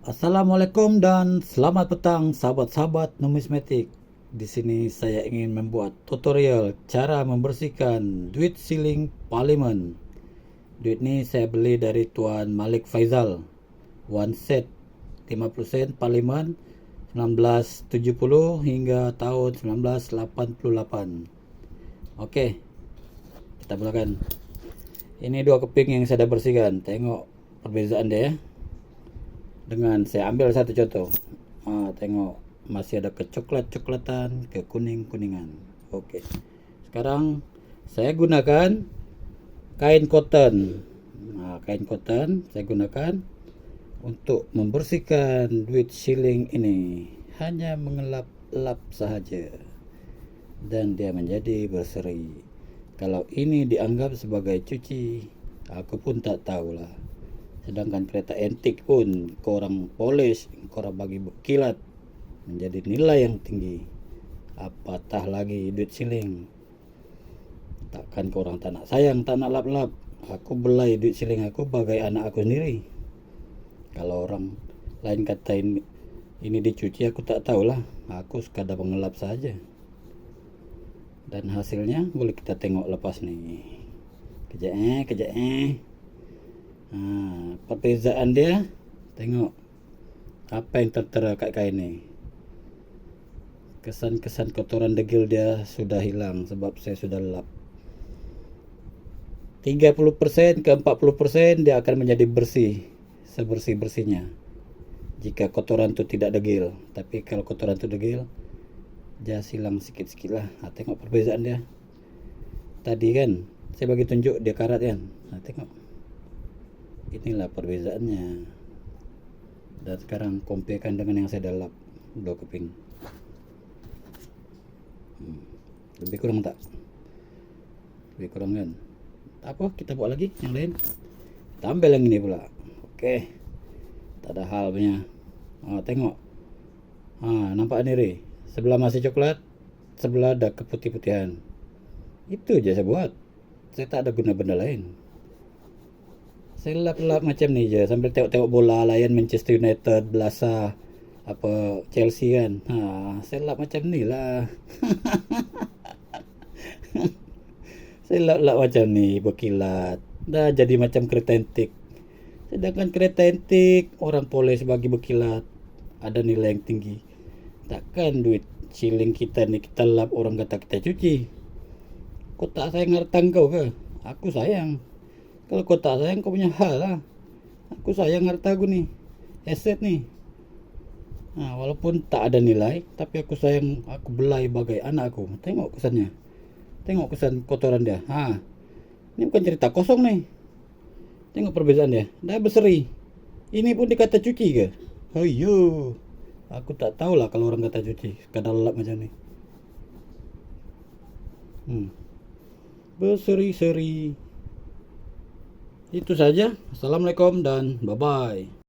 Assalamualaikum dan selamat petang sahabat-sahabat numismatik. Di sini saya ingin membuat tutorial cara membersihkan duit siling parlimen. Duit ini saya beli dari Tuan Malik Faizal. One set 50 sen parlimen 1970 hingga tahun 1988. Okey, kita mulakan. Ini dua keping yang saya dah bersihkan. Tengok perbezaan dia ya. Dengan saya ambil satu contoh, tengok masih ada kecoklat-coklatan, ke kuning-kuningan. Okey, sekarang saya gunakan kain cotton. Kain cotton saya gunakan untuk membersihkan duit siling ini. Hanya mengelap-lap sahaja dan dia menjadi berseri. Kalau ini dianggap sebagai cuci, aku pun tak tahulah. Sedangkan kereta antik pun korang polish, korang bagi berkilat, menjadi nilai yang tinggi. Apatah lagi duit siling. Takkan korang tak nak sayang, tak nak lap-lap. Aku belai duit siling aku bagai anak aku sendiri. Kalau orang lain kata ini dicuci, aku tak tahulah. Aku sekadar mengelap saja. Dan hasilnya boleh kita tengok lepas ni. Kejap. Perbezaan dia, tengok apa yang tertera kat kain ni. Kesan-kesan kotoran degil dia sudah hilang sebab saya sudah lap. 30% ke 40% dia akan menjadi bersih, sebersih-bersihnya jika kotoran tu tidak degil. Tapi kalau kotoran tu degil, dia hilang sikit-sikit lah. Tengok perbezaan dia. Tadi kan saya bagi tunjuk dia karat kan. Tengok, inilah perbezaannya. Dan sekarang comparekan dengan yang saya dah lap dua keping. Lebih kurang tak? Lebih kurang kan? Tak apa, kita buat lagi yang lain. Kita ambil yang ini pula. Okey, tak ada hal punya. Tengok, nampak ni Ray, sebelah masih coklat, sebelah ada keputih-putihan. Itu je saya buat. Saya tak ada guna benda lain. Saya lap-lap macam ni je sambil tengok-tengok bola layan Manchester United, Barca, apa Chelsea kan. Saya lap macam ni lah. Saya lap-lap macam ni, berkilat. Dah jadi macam kereta antik. Sedangkan kereta antik orang polish bagi berkilat, ada nilai yang tinggi. Takkan duit siling kita ni kita lap orang kata kita cuci. Kau tak sayang harta kau ke? Aku sayang. Kalau kau tak sayang, kau punya hal lah. Aku sayang harta aku ni, aset ni. Walaupun tak ada nilai, tapi aku sayang, aku belai bagai anak aku. Tengok kesannya. Tengok kesan kotoran dia. Ini bukan cerita kosong ni. Tengok perbezaan dia. Dah berseri. Ini pun dikata cuci ke? Ayo, aku tak tahulah kalau orang kata cuci. Sekadar lap macam ni. Berseri-seri. Itu saja. Assalamualaikum dan bye-bye.